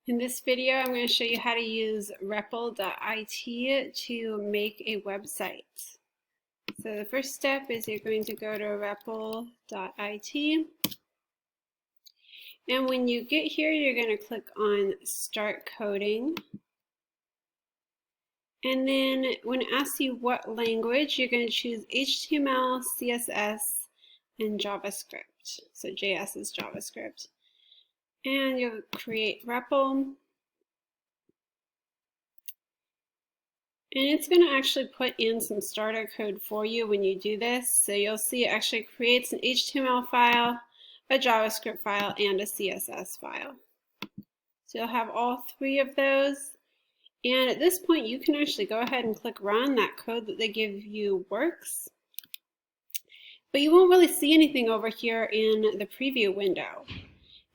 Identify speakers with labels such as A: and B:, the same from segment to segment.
A: In this video, I'm going to show you how to use repl.it to make a website. So the first step is you're going to go to repl.it. And when you get here, you're going to click on Start Coding. And then when it asks you what language, you're going to choose HTML, CSS, and JavaScript. So JS is JavaScript. And you'll create repl. And it's going to actually put in some starter code for you when you do this. So you'll see it actually creates an HTML file, a JavaScript file, and a CSS file. So you'll have all three of those. And at this point, you can actually go ahead and click run. That code that they give you works. But you won't really see anything over here in the preview window.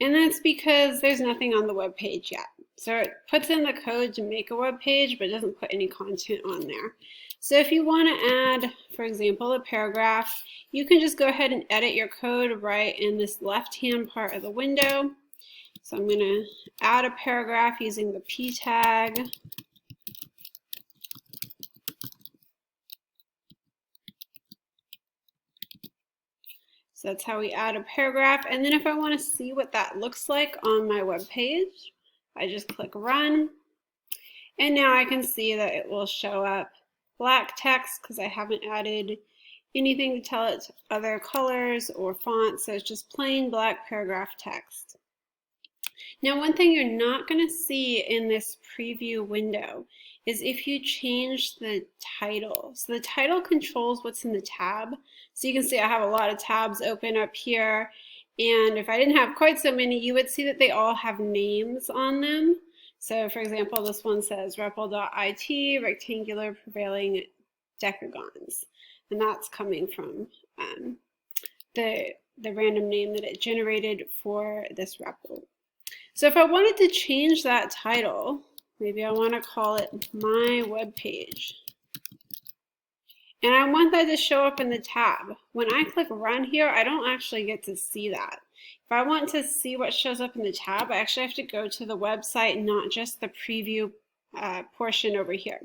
A: And that's because there's nothing on the web page yet. So it puts in the code to make a web page, but it doesn't put any content on there. So if you want to add, for example, a paragraph, you can just go ahead and edit your code right in this left-hand part of the window. So I'm going to add a paragraph using the p tag. So that's how we add a paragraph. And then if I want to see what that looks like on my web page, I just click run. And now I can see that it will show up black text because I haven't added anything to tell it other colors or fonts. So it's just plain black paragraph text. Now, one thing you're not going to see in this preview window is if you change the title. So the title controls what's in the tab. So you can see I have a lot of tabs open up here. And if I didn't have quite so many, you would see that they all have names on them. So for example, this one says repl.it rectangular prevailing decagons. And that's coming from the random name that it generated for this repl. So if I wanted to change that title, maybe I want to call it my web page. And I want that to show up in the tab. When I click run here, I don't actually get to see that. If I want to see what shows up in the tab, I actually have to go to the website, not just the preview portion over here.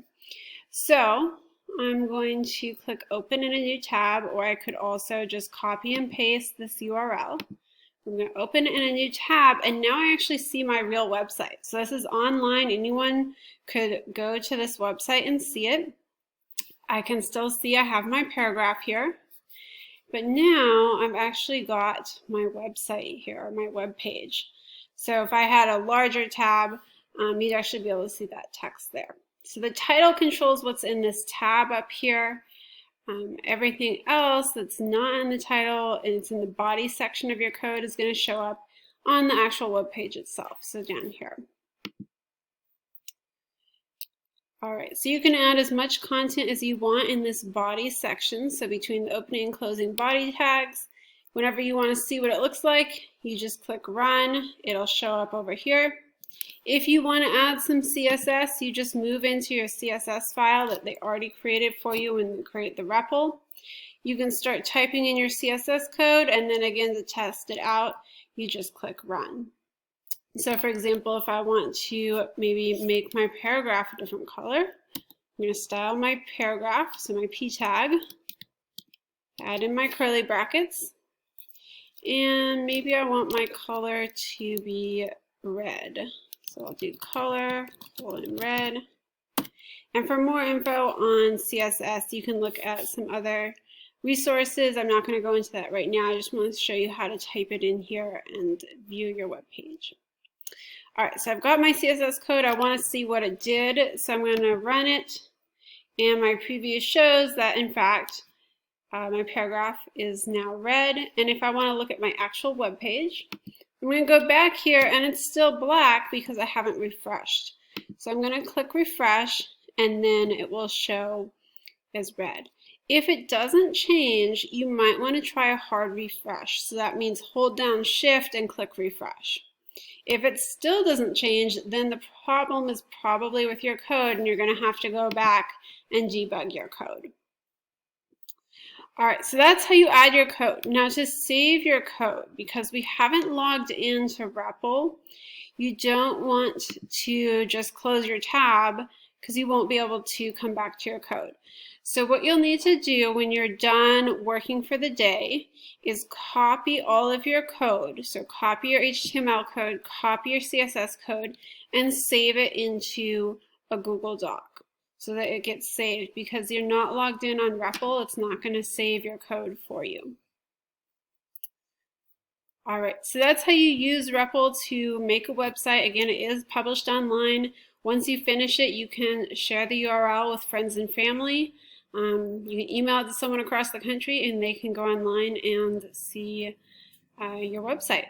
A: So I'm going to click open in a new tab, or I could also just copy and paste this URL. I'm going to open it in a new tab, and now I actually see my real website. So this is online. Anyone could go to this website and see it. I can still see I have my paragraph here. But now I've actually got my website here, my web page. So if I had a larger tab, you'd actually be able to see that text there. So the title controls what's in this tab up here. Everything else that's not in the title and it's in the body section of your code is going to show up on the actual web page itself. So down here. All right, so you can add as much content as you want in this body section. So between the opening and closing body tags, whenever you want to see what it looks like, you just click run. It'll show up over here. If you want to add some CSS, you just move into your CSS file that they already created for you when you create the repl. You can start typing in your CSS code, and then again to test it out, you just click run. So for example, if I want to maybe make my paragraph a different color, I'm going to style my paragraph, so my p tag, add in my curly brackets, and maybe I want my color to be red. So I'll do color, :red. And for more info on CSS, you can look at some other resources. I'm not going to go into that right now. I just want to show you how to type it in here and view your web page. All right, so I've got my CSS code. I want to see what it did, so I'm going to run it. And my preview shows that, in fact, my paragraph is now red. And if I want to look at my actual web page, I'm going to go back here, and it's still black because I haven't refreshed. So I'm going to click refresh, and then it will show as red. If it doesn't change, you might want to try a hard refresh. So that means hold down Shift and click refresh. If it still doesn't change, then the problem is probably with your code, and you're going to have to go back and debug your code. All right, so that's how you add your code. Now to save your code, because we haven't logged into repl, you don't want to just close your tab because you won't be able to come back to your code. So what you'll need to do when you're done working for the day is copy all of your code. So copy your HTML code, copy your CSS code, and save it into a Google Doc so that it gets saved. Because you're not logged in on repl, it's not going to save your code for you. All right, so that's how you use repl to make a website. Again, it is published online. Once you finish it, you can share the URL with friends and family. You can email it to someone across the country and they can go online and see your website.